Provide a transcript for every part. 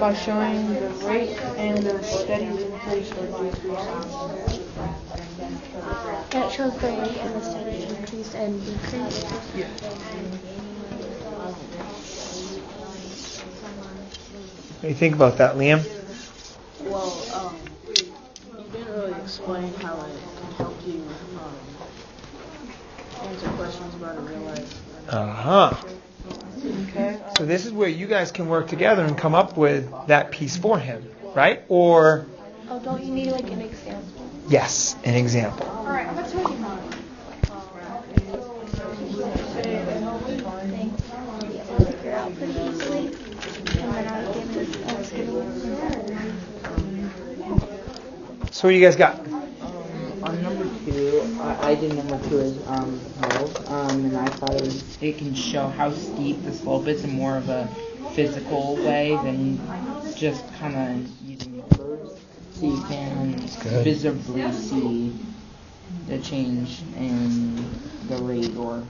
By showing the rate and the steady increase or decrease. It shows the rate and the steady increase and decrease. Yeah. What do you think about that, Liam? Well, you didn't really explain how it can help you answer questions about in real life. Okay. So this is where you guys can work together and come up with that piece for him, right? Or Oh, don't you need like an example? yes, an example. All right, I'm gonna tell you how. Figure out pretty easily, and then I'll give it a schedule. So what do you guys got? On number 2, I did number 2 as mold, and I thought it can show how steep the slope is in more of a physical way than just kind of using numbers, so you can visibly see the change in the rate or.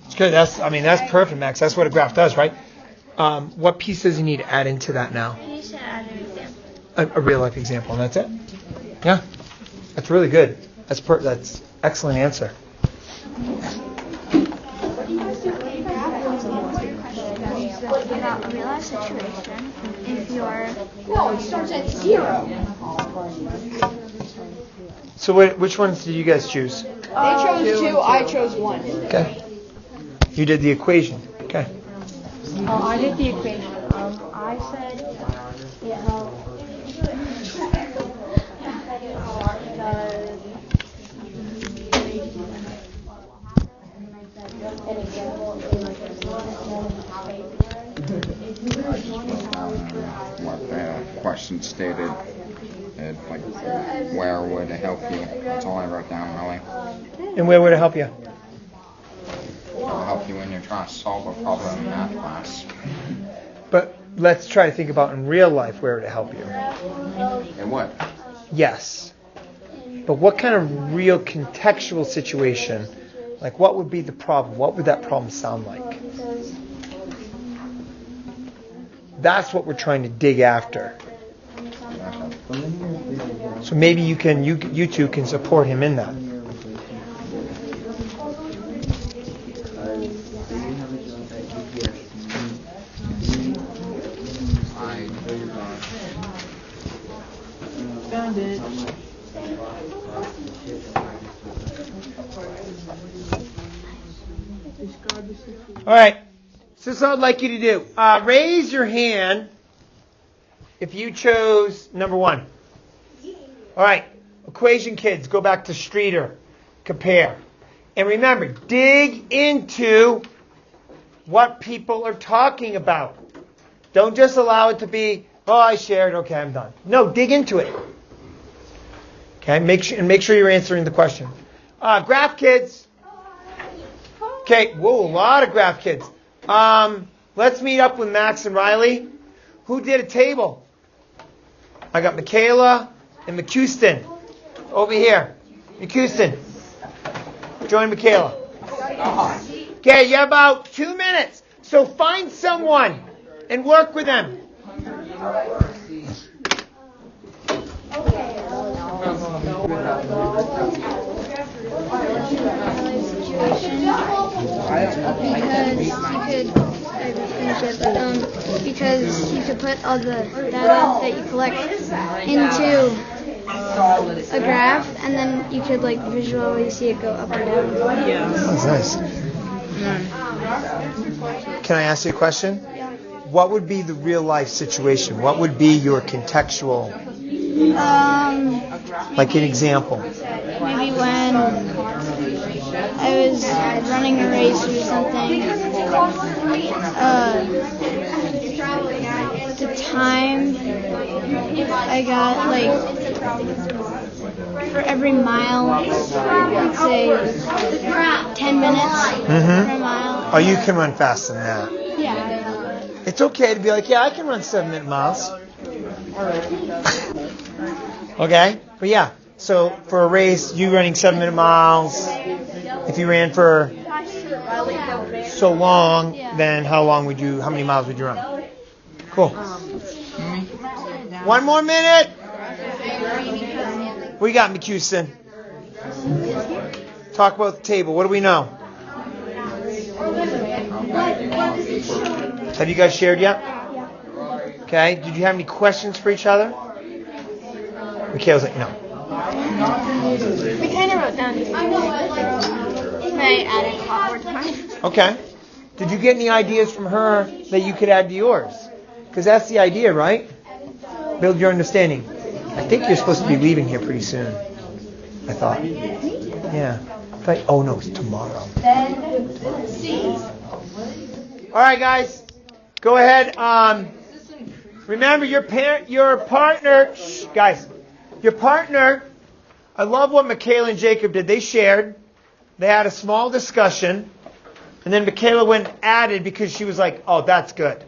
It's good. That's perfect, Max. That's what a graph does, right? What piece does he need to add into that now? He needs to add an example. A real life example, and that's it. Yeah, that's really good. That's excellent answer. About a real life situation, if you're Well, it starts at 0. So which ones did you guys choose? They chose 2, I chose 1. Okay. You did the equation. Okay. Oh, I did the equation. I said it helped. What the question stated, like, where would it help you? That's all I wrote down, really. And where would it help you? It'll help you when you're trying to solve a problem in math class. But let's try to think about in real life where would it help you. And what? Yes. But what kind of real contextual situation, like what would be the problem? What would that problem sound like? That's what we're trying to dig after. So maybe you two can support him in that. Found it. All right. So this is what I'd like you to do. Raise your hand if you chose number 1. All right. Equation kids, go back to Streeter. Compare. And remember, dig into what people are talking about. Don't just allow it to be, oh, I shared, okay, I'm done. No, dig into it. Okay, make sure you're answering the question. Graph kids. Okay, whoa, a lot of graph kids. Let's meet up with Max and Riley. Who did a table? I got Michaela and McCuston over here. McCuston, join Michaela. Okay, you have about 2 minutes. So find someone and work with them. Because you could put all the data that you collect into a graph, and then you could like visually see it go up or down. Yeah. That's nice. Can I ask you a question? What would be the real life situation? What would be your contextual, like an example? Maybe when I was running a race or something, the time I got, like, for every mile, I'd say 10 minutes per mile. Oh, you can run faster than that. Yeah. It's okay to be like, yeah, I can run 7-minute miles. Okay? But yeah, so for a race, you running 7-minute miles. If you ran for so long, then how many miles would you run? Cool. 1 more minute. What you got, McCuson? Talk about the table. What do we know? Have you guys shared yet? Okay. Did you have any questions for each other? Mikhail's like, no. We kind of wrote down these. I added a lot more time. Okay. Did you get any ideas from her that you could add to yours? Because that's the idea, right? Build your understanding. I think you're supposed to be leaving here pretty soon. I thought. Yeah. Oh no, it's tomorrow. All right, guys. Go ahead. Remember your partner. Shh, guys. Your partner. I love what Michaela and Jacob did. They shared. They had a small discussion, and then Michaela went and added because she was like, "Oh, that's good."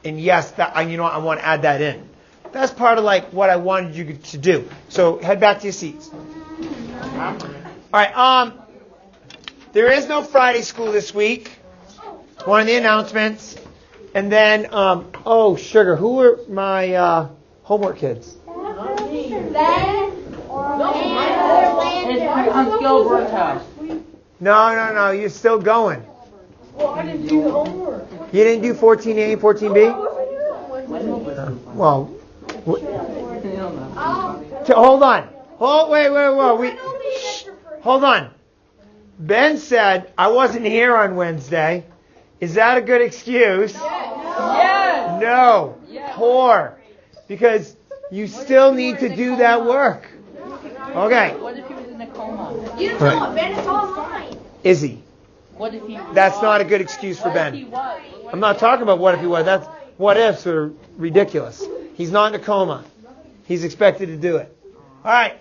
And yes, I want to add that in. That's part of like what I wanted you to do. So head back to your seats. All right. There is no Friday school this week. One of the announcements, and then sugar. Who are my homework kids? On Gilbert's house. No. You're still going. Well, I didn't do the homework. You didn't do 14A and 14B? Well, hold on. Wait. Hold on. Ben said I wasn't here on Wednesday. Is that a good excuse? Yes. No. Yes. Poor. Because you still need to do that work. Okay. What if he was in a coma? You don't know what, Ben. It's online. Is he? What if he? That's not a good excuse for What if he Ben. was? I'm not talking about what if he was. That's what ifs are ridiculous. He's not in a coma. He's expected to do it. All right.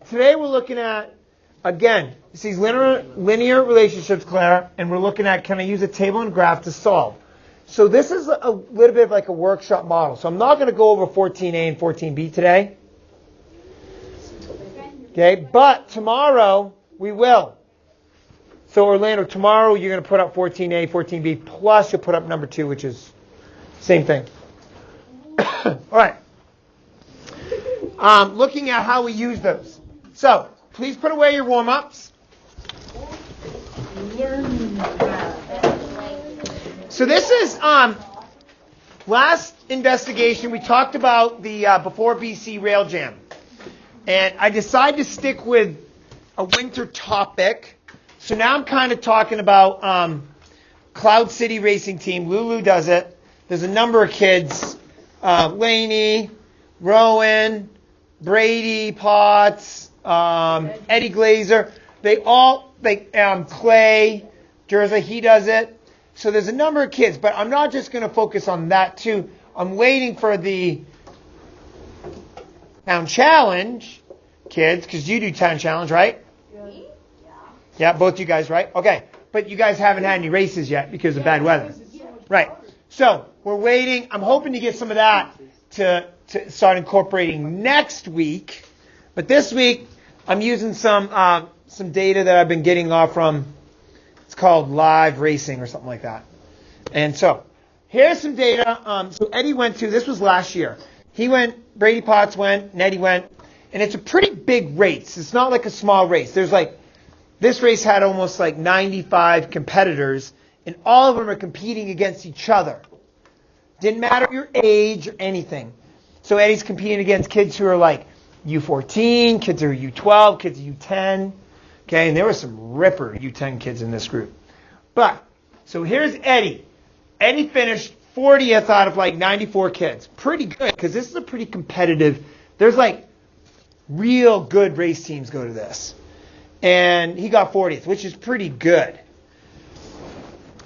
Today we're looking at, again, these linear relationships, Clara, and we're looking at, can I use a table and graph to solve? So this is a little bit of like a workshop model. So I'm not going to go over 14A and 14B today. Okay, but tomorrow we will. So Orlando, tomorrow you're going to put up 14A, 14B, plus you'll put up number 2, which is same thing. All right. Looking at how we use those. So please put away your warm-ups. So this is last investigation. We talked about the before BC rail jam, and I decided to stick with a winter topic. So now I'm kind of talking about Cloud City Racing Team. Lulu does it. There's a number of kids: Laney, Rowan, Brady Potts, Eddie Glazer. They all Clay, Jerza, he does it. So there's a number of kids, but I'm not just going to focus on that too. I'm waiting for the town challenge kids, because you do town challenge, right? Yeah, both you guys, right? Okay, but you guys haven't had any races yet because of bad weather. Right. So we're waiting. I'm hoping to get some of that to start incorporating next week. But this week, I'm using some data that I've been getting off from, it's called Live Racing or something like that. And so here's some data. So Eddie went to, this was last year. He went, Brady Potts went, and Eddie went. And it's a pretty big race. It's not like a small race. There's like, this race had almost like 95 competitors, and all of them are competing against each other. Didn't matter your age or anything. So Eddie's competing against kids who are like U14, kids who are U12, kids who are U10. Okay, and there were some ripper U10 kids in this group. But, so here's Eddie. Eddie finished 40th out of like 94 kids. Pretty good, because this is a pretty competitive, there's like real good race teams go to this. And he got 40th, which is pretty good.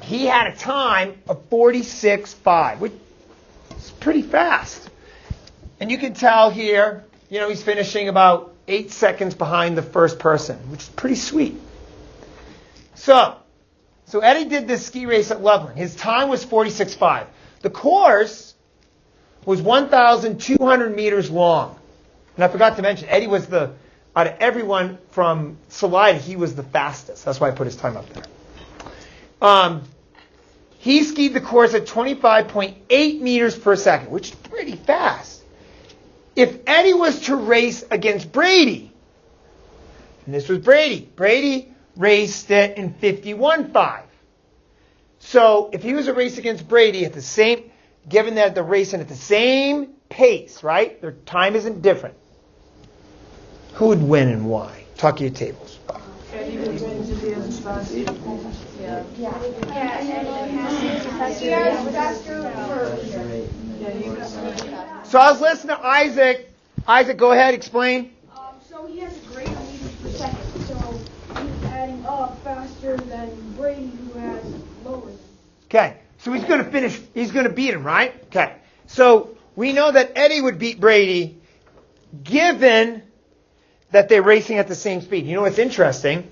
He had a time of 46.5, which is pretty fast. And you can tell here, he's finishing about 8 seconds behind the first person, which is pretty sweet. So Eddie did this ski race at Loveland. His time was 46.5. The course was 1,200 meters long. And I forgot to mention, Eddie was the out of everyone from Salida, he was the fastest. That's why I put his time up there. He skied the course at 25.8 meters per second, which is pretty fast. If Eddie was to race against Brady, and this was Brady raced it in 51.5. So if he was to race against Brady at the same, given that they're racing at the same pace, right? Their time isn't different. Who would win and why? Talk to your tables. So I was listening to Isaac. Isaac, go ahead, explain. So he has a greater meters per second. So he's adding up faster than Brady, who has lower. Okay, so he's going to finish. He's going to beat him, right? Okay. So we know that Eddie would beat Brady, given that they're racing at the same speed. You know what's interesting?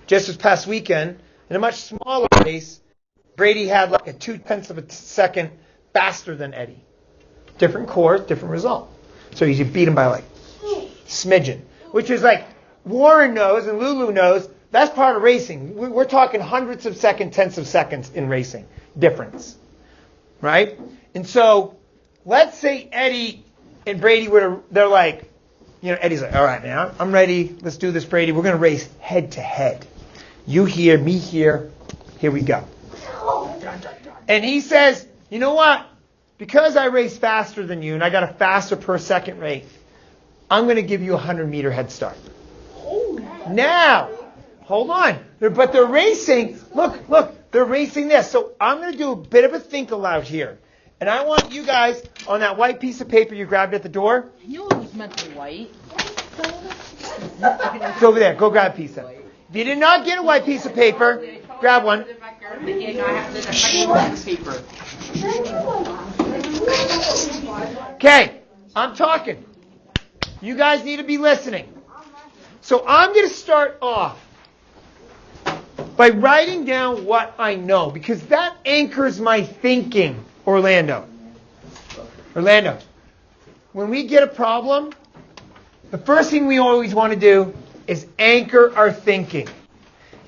Just this past weekend, in a much smaller race, Brady had like a 0.2 of a second faster than Eddie. Different course, different result. So he beat him by like smidgen, which is like Warren knows and Lulu knows. That's part of racing. We're talking hundreds of seconds, tenths of seconds in racing difference, right? And so let's say Eddie and Brady they're like, Eddie's like, all right, man, I'm ready. Let's do this, Brady. We're going to race head to head. You here, me here. Here we go. And he says, you know what? Because I race faster than you and I got a faster per second rate, I'm going to give you a 100-meter head start. Now, hold on. But they're racing. Look, they're racing this. So I'm going to do a bit of a think aloud here. And I want you guys, on that white piece of paper you grabbed at the door. You know it was meant to be white. It's over there. Go grab a piece of it. If you did not get a white piece of paper, grab one. Okay, I'm talking. You guys need to be listening. So I'm going to start off by writing down what I know, because that anchors my thinking, Orlando. When we get a problem, the first thing we always want to do is anchor our thinking.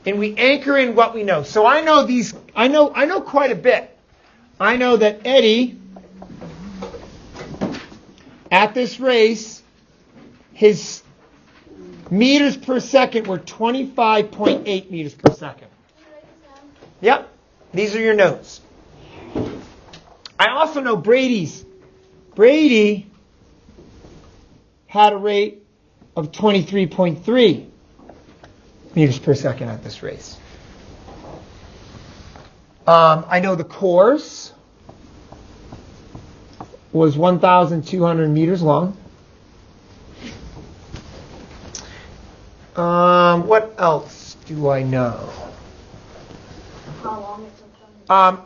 And we anchor in what we know. So I know I know quite a bit. I know that Eddie, at this race, his meters per second were 25.8 meters per second. Yep, these are your notes. I also know Brady had a rate of 23.3 meters per second at this race. I know the course was 1,200 meters long. What else do I know? How long it took them.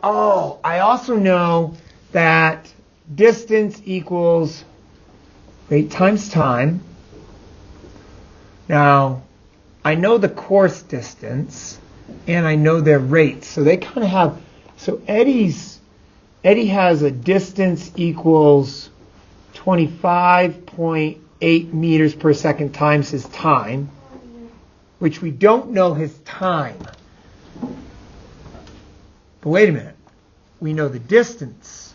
I also know that distance equals rate times time. Now, I know the course distance, and I know their rates. So they kind of have, so Eddie has a distance equals 25.8 meters per second times his time, which we don't know his time. But wait a minute. We know the distance.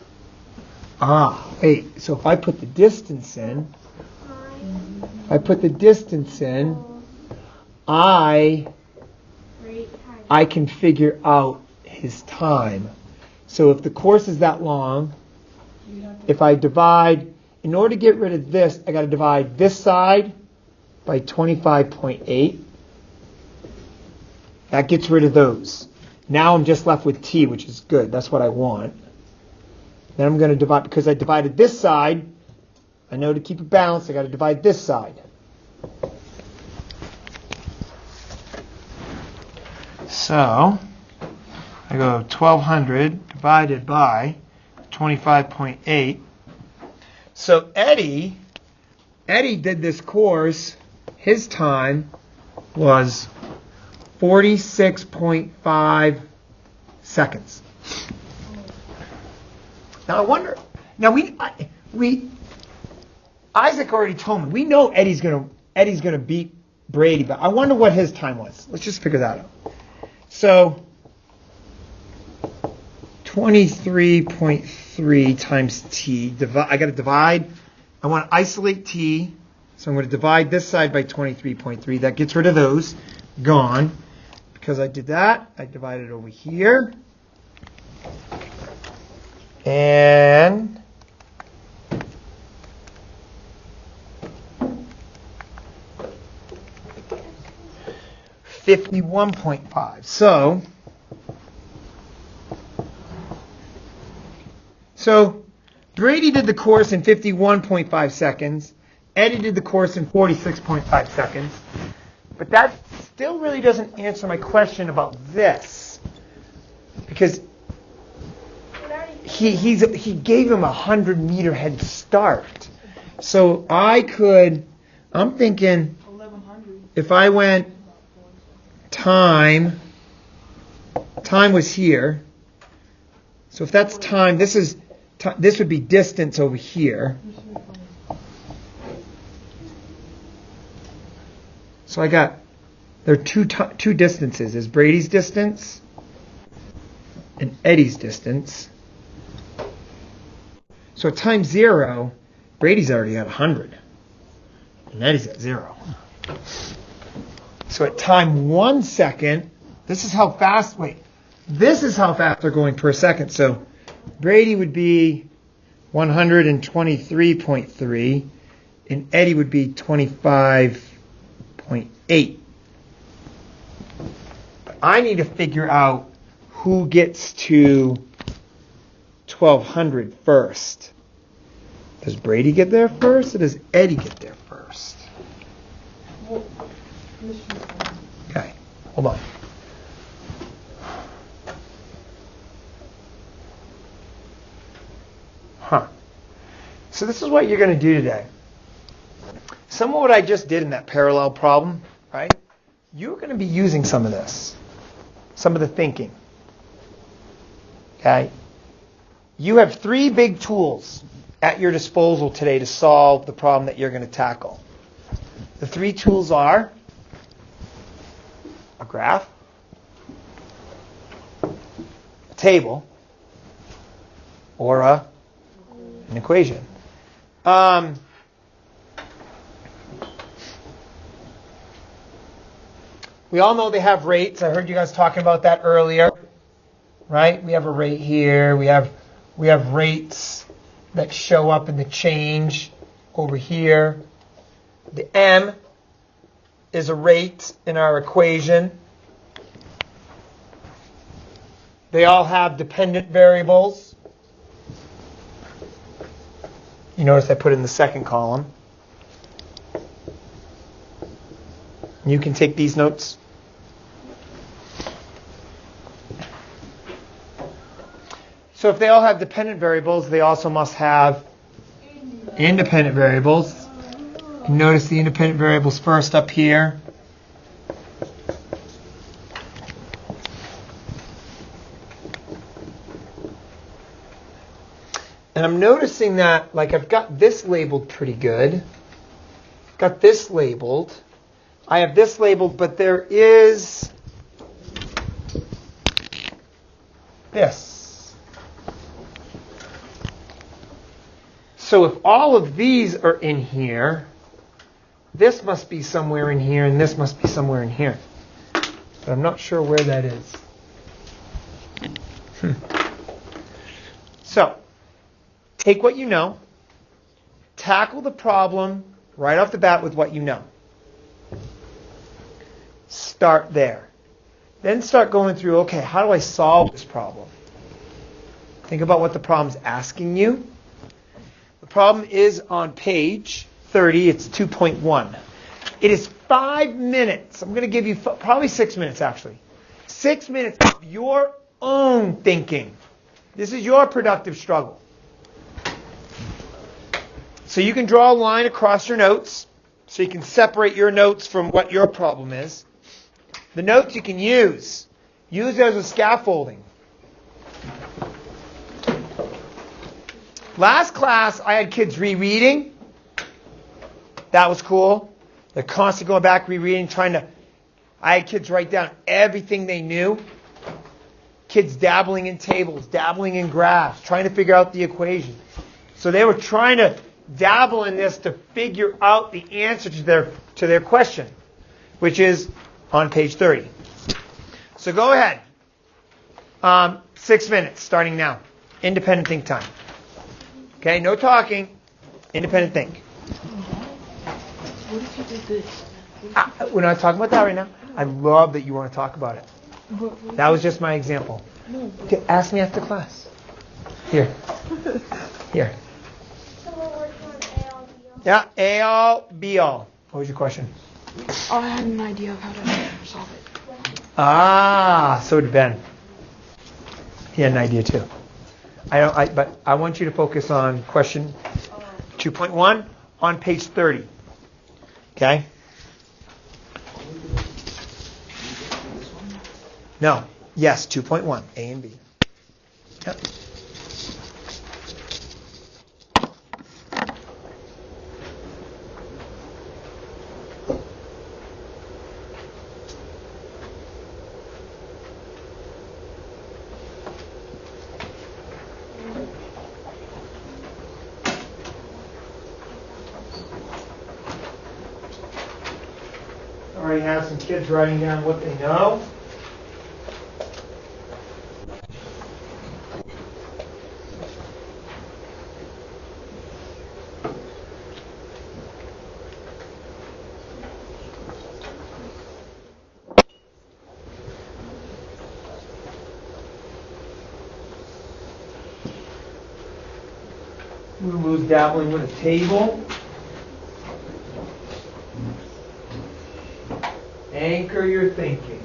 Wait. So if I put the distance in, I can figure out his time. So if the course is that long, if I divide, in order to get rid of this, I got to divide this side by 25.8. That gets rid of those. Now I'm just left with t, which is good. That's what I want. Then I'm going to divide, because I divided this side, I know to keep it balanced, I got to divide this side. So, I go 1,200 divided by 25.8. So Eddie did this course, his time was 46.5 seconds. Now I wonder, Isaac already told me, we know Eddie's going to Eddie's going to beat Brady, but I wonder what his time was. Let's just figure that out. So 23.3 times t. I got to divide. I want to isolate t, so I'm going to divide this side by 23.3. That gets rid of those. Gone. Because I did that, I divided over here. And 51.5. So Brady did the course in 51.5 seconds. Eddie did the course in 46.5 seconds. But that still really doesn't answer my question about this. Because he gave him a 100-meter head start. So I'm thinking, if I went time was here. So if that's time, this would be distance over here. So there are two distances. There's Brady's distance and Eddie's distance. So at time 0, Brady's already at 100. And Eddie's at 0. So at time 1 second, this is how fast they're going per second. So Brady would be 123.3 and Eddie would be 25.8. I need to figure out who gets to 1200 first. Does Brady get there first or does Eddie get there first? Okay, hold on. So this is what you're going to do today. Some of what I just did in that parallel problem, right? You're going to be using some of this. Some of the thinking. Okay? You have 3 big tools at your disposal today to solve the problem that you're going to tackle. The 3 tools are a graph, a table, or an equation. We all know they have rates. I heard you guys talking about that earlier, right? We have a rate here. We have rates that show up in the change over here. The m is a rate in our equation. They all have dependent variables. You notice I put it in the second column. You can take these notes. So if they all have dependent variables, they also must have independent variables. Notice the independent variables first up here. And I'm noticing that, like, I've got this labeled pretty good. Got this labeled. I have this labeled, but there is this. So if all of these are in here, this must be somewhere in here, and this must be somewhere in here. But I'm not sure where that is. So, take what you know, tackle the problem right off the bat with what you know. Start there. Then start going through, okay, how do I solve this problem? Think about what the problem's asking you. The problem is on page 30. It's 2.1. It is 5 minutes. I'm going to give you probably 6 minutes, actually. 6 minutes of your own thinking. This is your productive struggle. So you can draw a line across your notes so you can separate your notes from what your problem is. The notes you can use. Use as a scaffolding. Last class, I had kids rereading. That was cool. They're constantly going back, rereading, I had kids write down everything they knew. Kids dabbling in tables, dabbling in graphs, trying to figure out the equation. So they were trying to dabble in this to figure out the answer to their question, which is on page 30. So go ahead. 6 minutes, starting now. Independent think time. Okay, no talking. Independent think. What if you did this? We're not talking about that right now. I love that you want to talk about it. That was just my example. Okay, ask me after class. Here. Here. So we're working on A, all, B, all. Yeah, A all, B all. What was your question? Oh, I had an idea of how to solve it. Ah, so did Ben. He had an idea too. But I want you to focus on question 2.1 on page 30. Okay? No. Yes, 2.1, A and B. Yep. Already have some kids writing down what they know. Lulu's dabbling with a table. Anchor your thinking.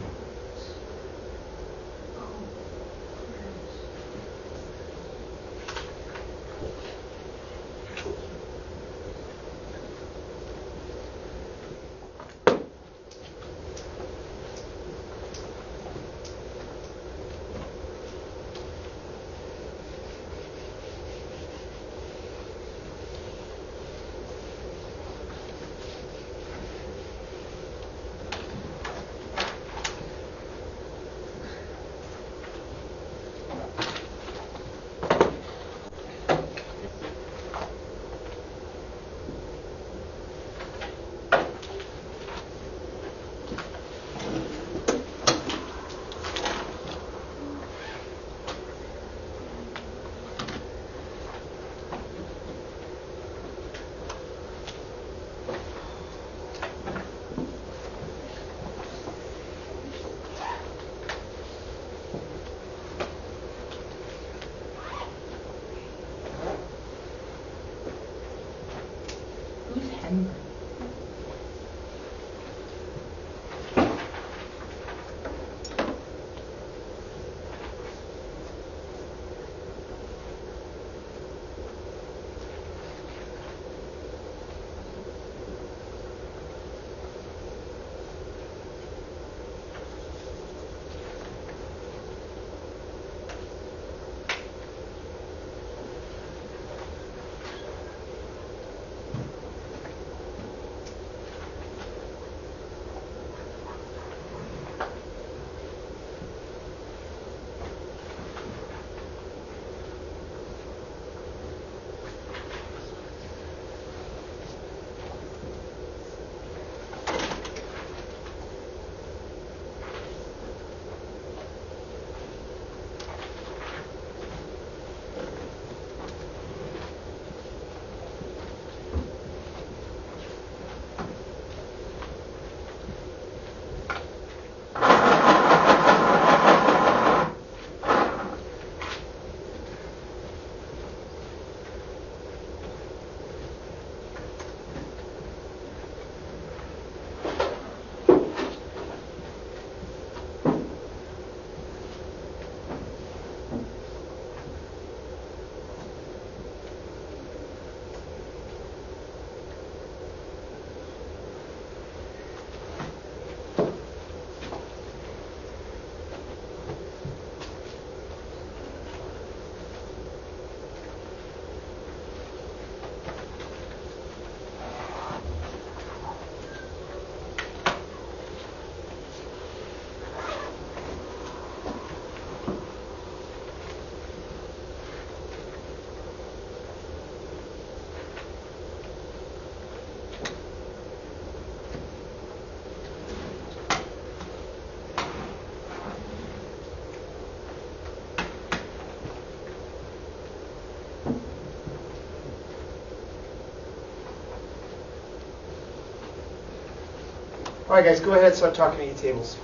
All right, guys, go ahead and start talking at your tables.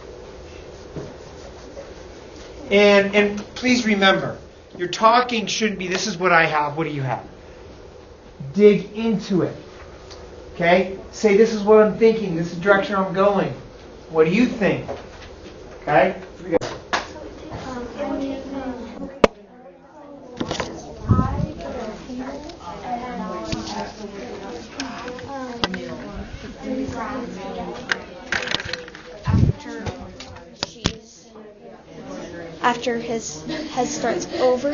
And please remember, your talking shouldn't be, this is what I have, what do you have? Dig into it. Okay? Say, this is what I'm thinking, this is the direction I'm going. What do you think? Okay? After his head start's over,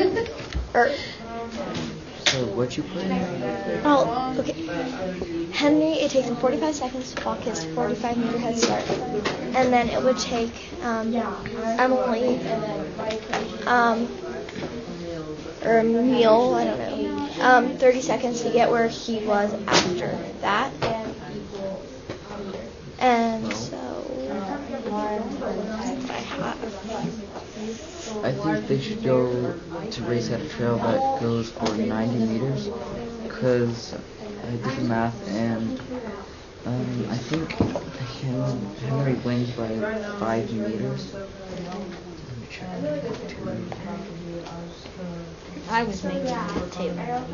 or So what you put in? oh, okay. Henry, it takes him 45 seconds to walk his 45-meter head start, and then it would take Emily, or Emil, I don't know, 30 seconds to get where he was after that, and so I think they should go to race at a trail that goes for 90 meters, because I did the math and I think Henry wins by 5 meters. Let me check. I was making the table.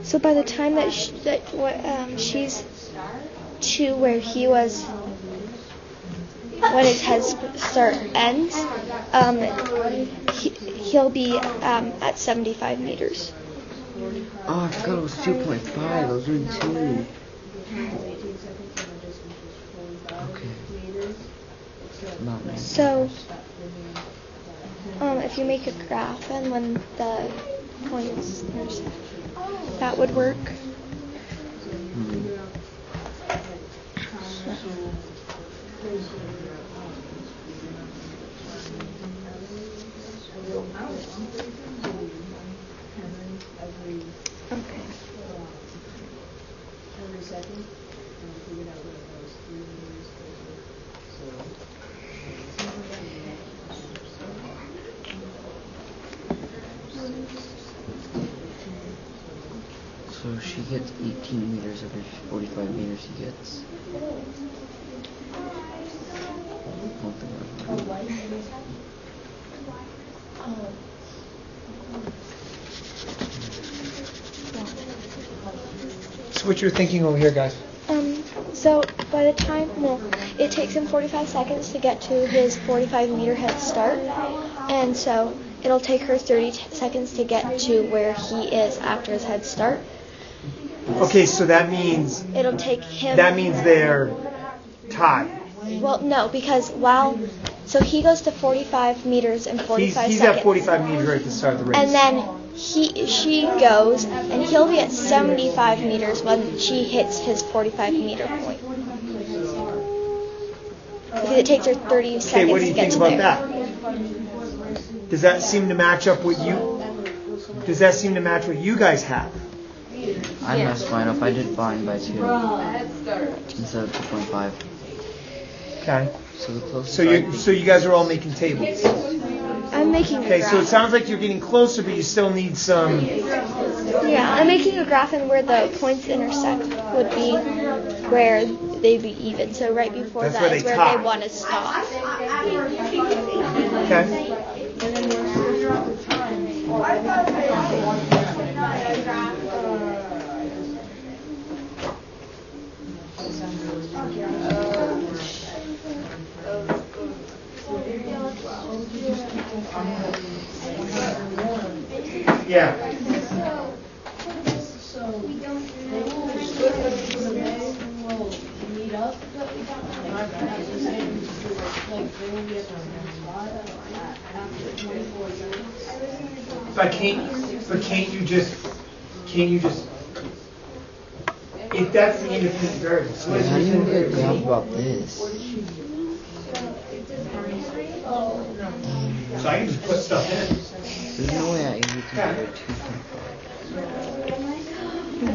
So by the time that she's to where he was when his head start ends, he'll be at 75 meters. Oh, I forgot it was 2.5. I was doing 2. Okay. Not 9. So, if you make a graph and when the points intersect, that would work. Okay. So she gets 18 meters every 45 meters he gets. So what you're thinking over here, guys? So by the time, it takes him 45 seconds to get to his 45-meter head start, and so it'll take her 30 seconds to get to where he is after his head start. Okay, so that means It'll take him. that means they're tied. Well, no, because so he goes to 45 meters in 45 He's seconds. at 45 meters right at the start of the race. And then she goes, and he'll be at 75 meters when she hits his 45-meter point. Because it takes her 30 seconds Okay, what do you to get think to about there. that? Does that seem to match up with you? Does that seem to match what you guys have? I messed mine up. I did fine by 2 instead of 2.5. Okay. So the closest. So you guys are all making tables. I'm making a Okay, graph. so it sounds like you're getting closer, but you still need some. Yeah, I'm making a graph, and where the points intersect would be where they'd be even. So right before That's that where is they where tie. they want to stop. Okay. Yeah. But can't you just if that's the independent variable. So Wait, how do you get a graph about this? So I can just put stuff in. There's no way I can do it 2.5.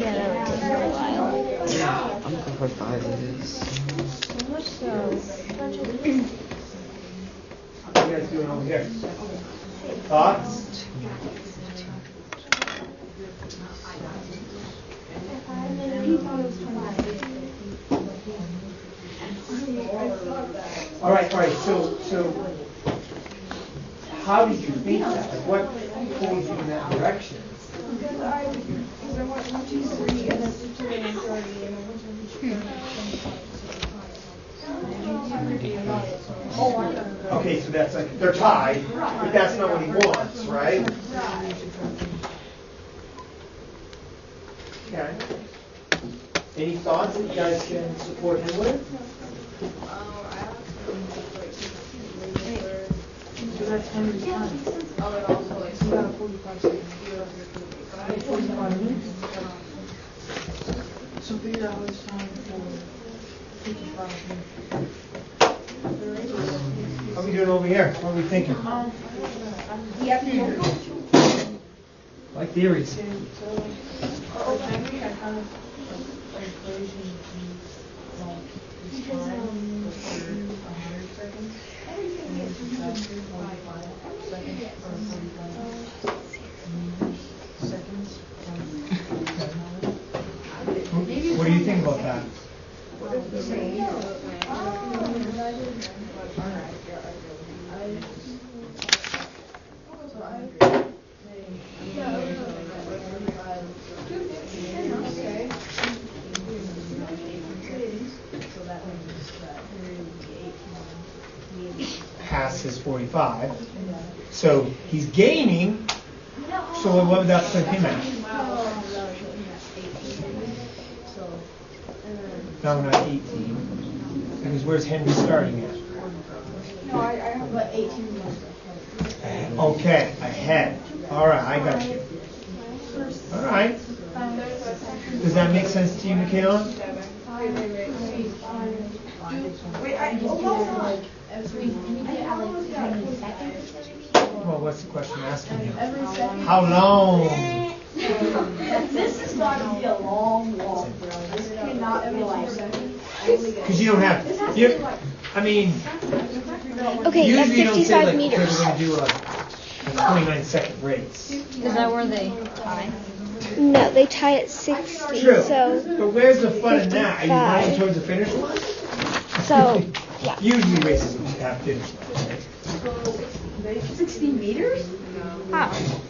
Yeah, that would take a while. Yeah, I'm going for 5 of this. What are you guys doing over here? Thoughts? All right. So, how did you think that? Like, what pulled you in that direction? Because I want 1, 2, 3, and then 2, and 30, and Okay, so that's like they're tied, but that's not what he wants, right? Okay. Any thoughts that you guys can support him with? So figure out his time for 55 minutes. How are we doing over here? What are we thinking? Like theories. What do you think about that? Past his 45. So he's gaining. So what would that put him at? No, not 18. Because where's Henry starting at? No, I have about 18 months. Okay, ahead. All right, I got you. All right. Does that make sense to you, Michaela? Well, what's the question asking you? How long? This is going to be a long walk, bro. This cannot be like... Because you don't have. Okay, at Usually you don't say 55 like meters. we're going to do a 29-second race. Is that where they tie? No, they tie at 60. True. So, But where's the fun in that? Are you 55. running towards the finish line? so yeah. Usually races have finish lines, right? 60 meters? Oh.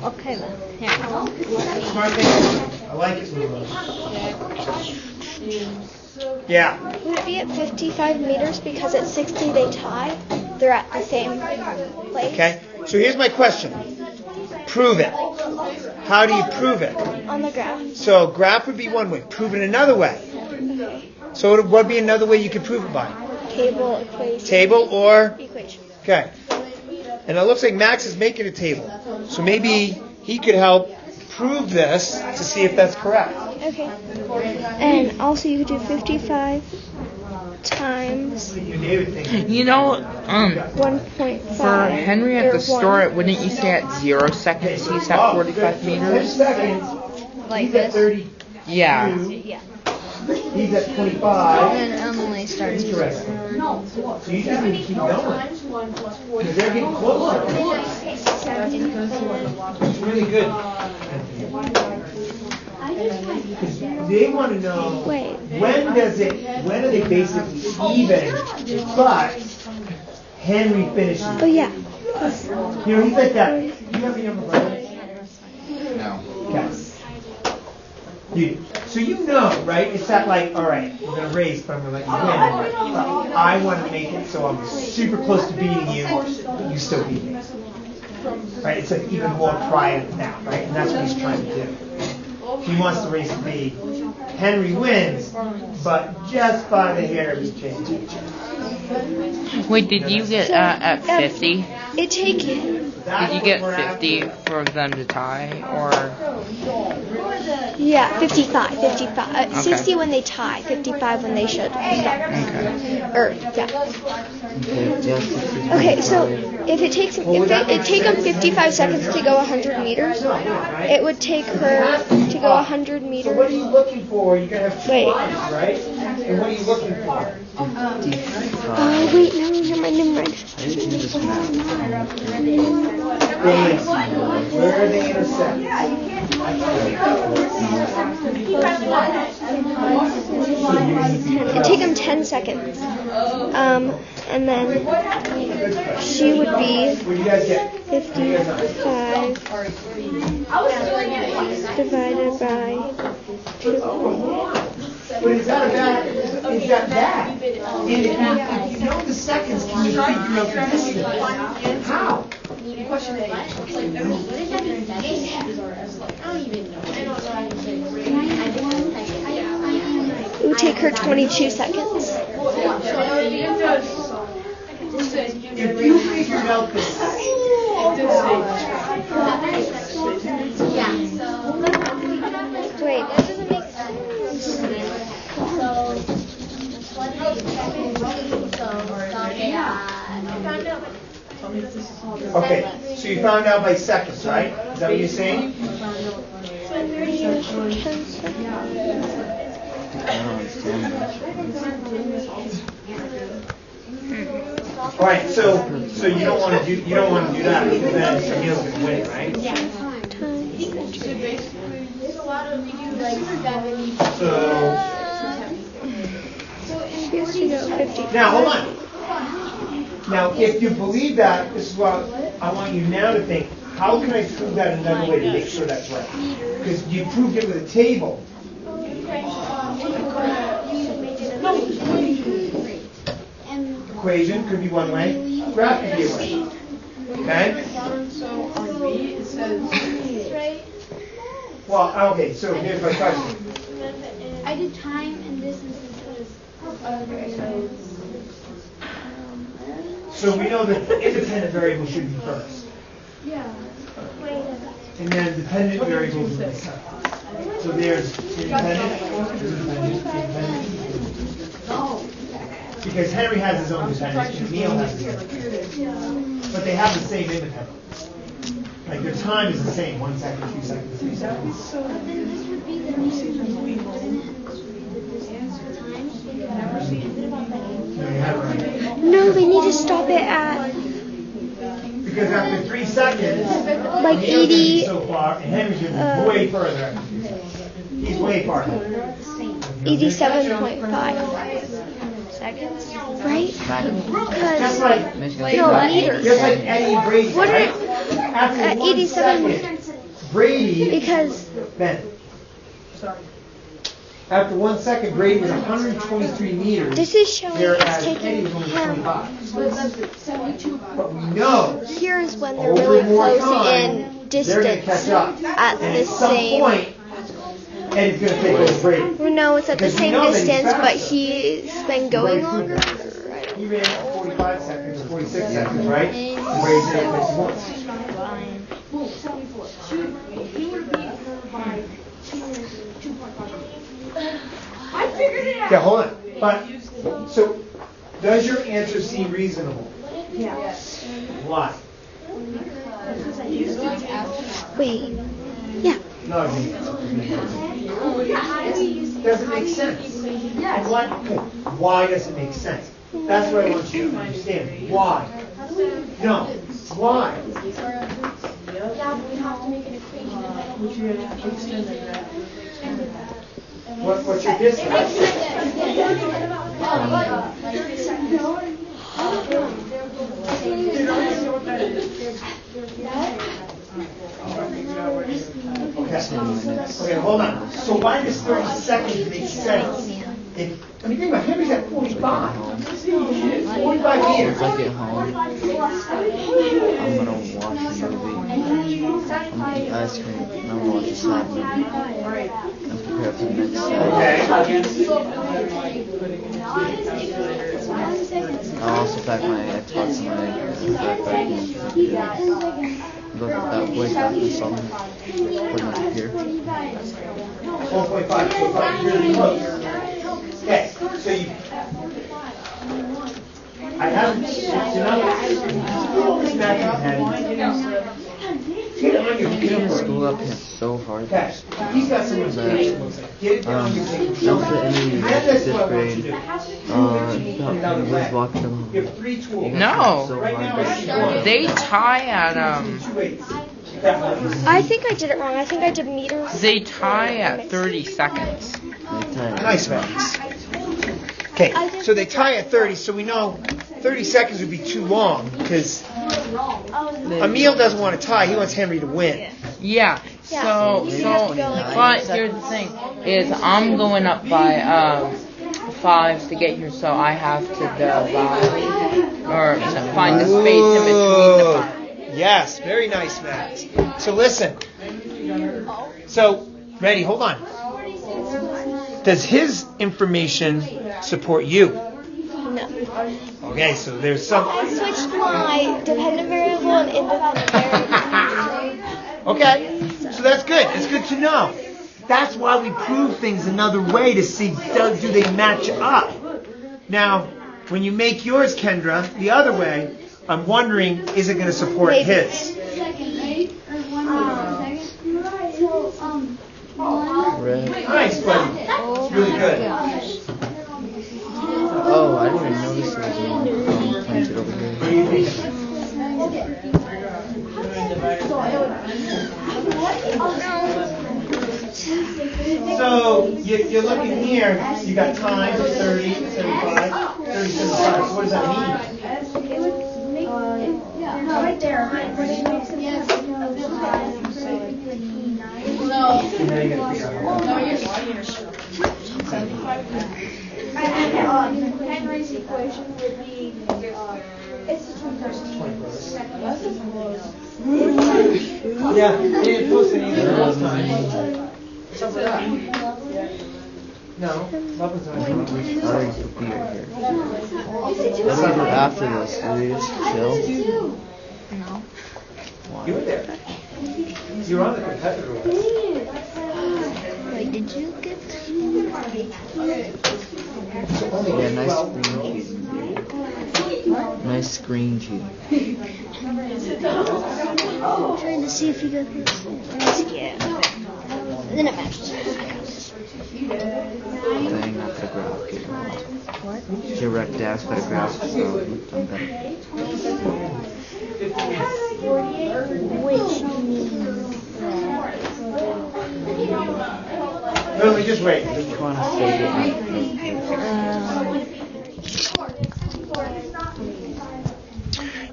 Okay then. Here. Smart thing. I like it. Yeah. Would it be at 55 meters because at 60 they tie? They're at the same place? Okay. So here's my question. Prove it. How do you prove it? On the graph. So graph would be one way. Prove it another way. Okay. So what would be another way you could prove it by? Table, equation. Table or? Equation. Okay. And it looks like Max is making a table. So maybe he could help prove this to see if that's correct. Okay. And also you could do 55 times You know, 1.5. for Henry at or the store, 1. wouldn't you say at 0 seconds he's at 45 10 meters? seconds. Like He's at this? 32. Yeah. Yeah. He's at 25. And Emily starts. Interesting. So you just need to keep going. Because they're getting closer. It's really good. Because they want to know Wait. when are they basically even, but Henry finishes. Oh yeah. You know, he's like that. You have a younger brother? No. Okay. You do. So you know, right? It's that like, all right, we're going to race, but I'm going to let you win. But I want to make it so I'm super close to beating you, but you still beat me. Right? It's like even more pride than that, right? And that's what he's trying to do. He wants the race to be Henry wins, but just by the hair of his chin. Wait, did you get at 50? It take Did you get 50 for them to tie, or? yeah, 55. 55. Okay. 60 when they tie, 55 when they should stop. Okay. Or yeah. Okay, so if it takes it take them 55 seconds to go 100 meters, it would take her to go 100 So what are meters. you looking for? You're going to have two Wait. lines, right? And what are you looking for? Wait, no, never mind. I didn't do this math. Base. Where are they intersect? It'd take him 10 seconds. And then she would be What do you guys get? 55 divided by 2. But is that bad? Is that bad? And if you know the seconds, can you figure out the distance? How? It would take her 22 seconds. If you figured out the Wait, that doesn't make sense. Okay, so you found out by seconds, right? Is that what you're saying? 10 seconds. I don't understand All right, so you don't want to do that because then Camille's going to win, right? So She has to go 50. now hold on. Now, if you believe that, this is what I want you now to think. How can I prove that another way to make sure that's right? Because you proved it with a table. Equation could be one way. Graph could be a way. Okay? Well, okay, so here's my question. I did time and distance because So we know that the independent variable should be first. And then dependent variables will be second. So there's independent. Because Henry has his own dependence and Neil has his own. But they have the same independence. Like their time is the same, 1 second, 2 seconds, 3 seconds. But then this would be the distance. No, you have it right. No, they need to stop it at Because after 3 seconds, like Neil's 80, so far, and Henry's going to be way further after 3 seconds. He's way farther. 87.5 seconds, right? Just Because like, no, meters. just like Eddie and Brady, What right? are After at 1 87? second, Brady, Because Ben. After 1 second, Brady was 123 meters. this is showing Whereas it's Eddie taking was only him. 25. But we know Here's when they're over really more close time, in they're going to distance catch up. at And the at some same. point, Eddie's going to take over Brady. No, it's at the Because we same know that he's distance, but faster. he's been going longer. He ran at 45 seconds, 46 seconds, right? And Brady's at 51. He would have beaten her by 2.5. I figured it out. Yeah, hold on. But, so, does your answer seem reasonable? Yeah. Why? Wait, yeah. No, it doesn't make sense. And why does it make sense? That's what I want you to understand. Why? No. Why? Yeah, but we have to make an equation. What's your distance? Okay, hold on. So why does 30 seconds make sense? Think about Henry's at 45. 45 meters. Once I get home, I'm gonna watch a movie. I'm gonna eat ice cream, and I'm gonna watch a sad movie. And prepare for the next day. I'll also pack my Xbox and my backpack and go to that place after the summer. Put it up here. 1.5, 4.5, really close. Okay, so you. I haven't. It's enough. This match is heavy. Get on your Getting paper. school up here so hard. Okay. He's got some information. Get it on your paper. After any And that's fifth what I want you to grade, do. thought he was walking You along. have 3 tools. No. So Right now hard. I see 1. They tie at 2 8s. I think I did it wrong. I think I did meters. they tie at 30 seconds. Nice, Max. Okay, so they tie at 30, so we know 30 seconds would be too long because Emil doesn't want to tie. He wants Henry to win. Yeah. So but here's the thing is I'm going up by 5 to get here, so I have to divide or find the space in between the 5. Yes, very nice, Max. So listen. So, ready, hold on. Does his information support you? No. Okay, so there's some... I switched my dependent variable and independent variable. Okay, so that's good. It's good to know. That's why we prove things another way to see do they match up. Now, when you make yours, Kendra, the other way, I'm wondering, is it going to support his? Red. Nice, buddy. It's really good. Oh, I didn't even notice there was one planted over here. So you're looking here, you got time, 30, 75, 30, 75. So what does that mean? Right there. Now you gotta figure out how Henry's equation would be it's the 20 Yeah, they didn't post any of that last time. What's up with that? No, that was not. I think we should already be here. What do we do after this? Do we just chill? You were there. You were on the competitor list. Wait, did you get Yeah, nice screen cheating. Nice screen cheating. I'm trying to see if you got this. Yeah. Then it matches. Dang, not the graph. What? Direct dash, but a graph, so I'm better. Which means No, we just wait. Just want to save it.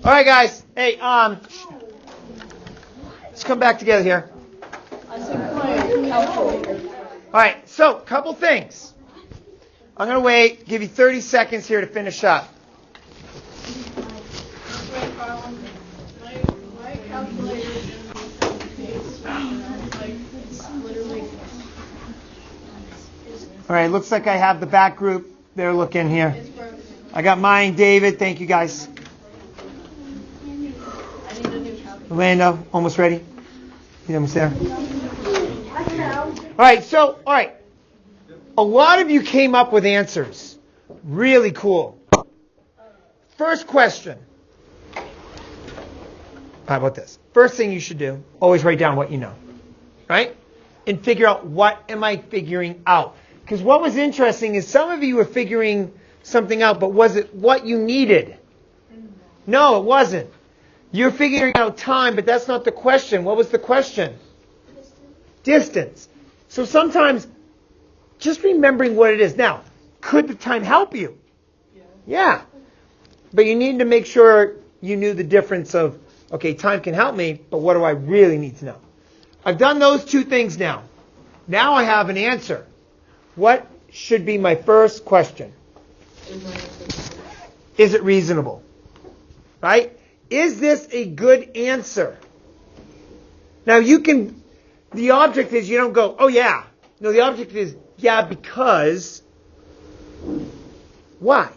All right, guys. Hey, let's come back together here. All right. So, couple things. I'm gonna wait. Give you 30 seconds here to finish up. All right, looks like I have the back group. They're looking here. I got mine, David. Thank you, guys. Orlando, almost ready? You almost there? All right, a lot of you came up with answers. Really cool. First question. How about this? First thing you should do, always write down what you know. Right? And figure out, what am I figuring out? Because what was interesting is some of you were figuring something out, but was it what you needed? No, it wasn't. You're figuring out time, but that's not the question. What was the question? Distance. So sometimes just remembering what it is. Now, could the time help you? Yeah. But you need to make sure you knew the difference of, okay, time can help me, but what do I really need to know? I've done those two things now. Now I have an answer. What should be my first question? Is it reasonable? Right? Is this a good answer? Now the object is, you don't go, oh yeah. No, the object is, yeah, because. Why?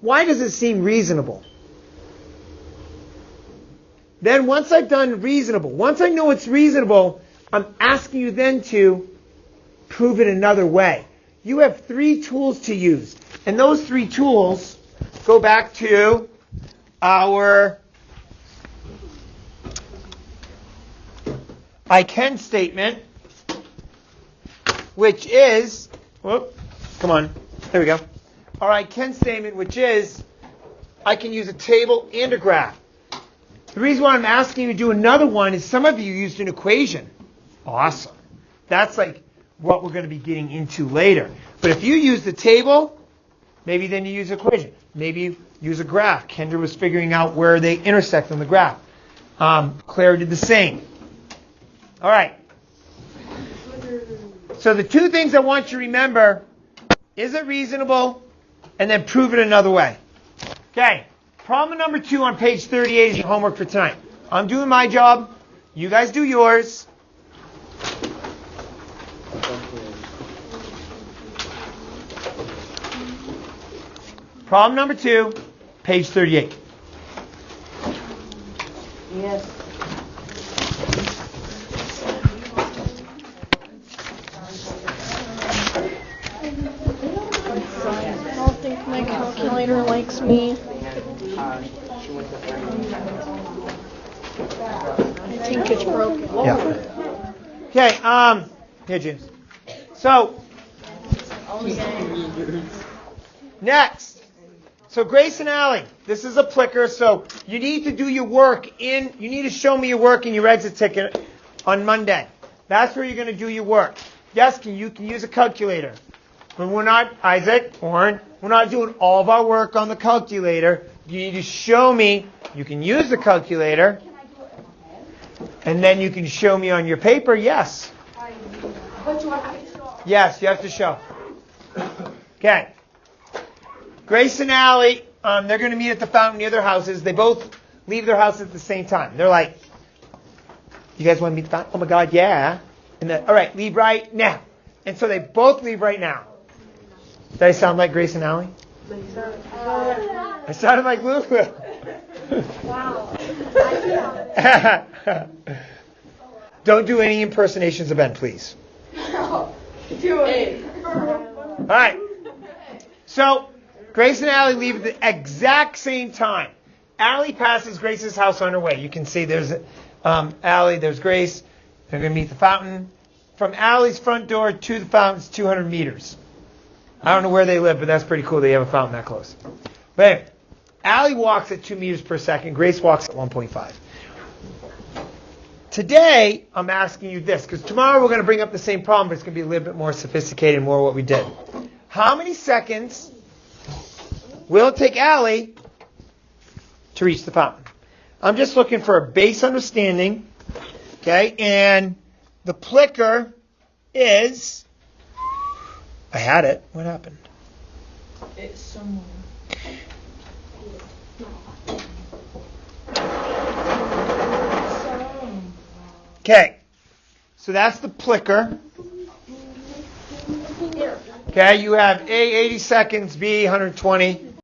Why does it seem reasonable? Then once I've done reasonable, once I know it's reasonable, I'm asking you then to prove it another way. You have 3 tools to use. And those 3 tools go back to our I can statement, which is, come on, there we go. Our I can statement, which is, I can use a table and a graph. The reason why I'm asking you to do another one is some of you used an equation. Awesome. That's like what we're going to be getting into later. But if you use the table, maybe then you use an equation. Maybe you use a graph. Kendra was figuring out where they intersect on the graph. Claire did the same. All right. So the two things I want you to remember, is it reasonable? And then prove it another way. Okay. Problem number 2 on page 38 is your homework for tonight. I'm doing my job. You guys do yours. Problem number 2, page 38. Yes. I don't think my calculator likes me. I think it's broken. Yeah. Okay, here, James. So, next. So, Grace and Allie, this is a plicker, so you need to do your work you need to show me your work in your exit ticket on Monday. That's where you're going to do your work. Yes, you can use a calculator. But we're not, Isaac, Warren, we're not doing all of our work on the calculator. You need to show me, you can use the calculator, and then you can show me on your paper, yes. Yes, you have to show. Okay. Grace and Allie, they're going to meet at the fountain near their houses. They both leave their house at the same time. They're like, you guys want to meet the fountain? Oh my God, yeah. And then, all right, leave right now. And so they both leave right now. Did I sound like Grace and Allie? I sounded like Lulu. Wow. Don't do any impersonations of Ben, please. Do it. All right. So, Grace and Allie leave at the exact same time. Allie passes Grace's house on her way. You can see there's Allie, there's Grace. They're going to meet the fountain. From Allie's front door to the fountain is 200 meters. I don't know where they live, but that's pretty cool. They have a fountain that close. But anyway, Allie walks at 2 meters per second. Grace walks at 1.5. Today, I'm asking you this, because tomorrow we're going to bring up the same problem, but it's going to be a little bit more sophisticated, more what we did. How many seconds will it take Allie to reach the fountain? I'm just looking for a base understanding. Okay, and the plicker is... I had it. What happened? It's somewhere. Okay, so that's the plicker. Okay, you have A, 80 seconds, B, 120.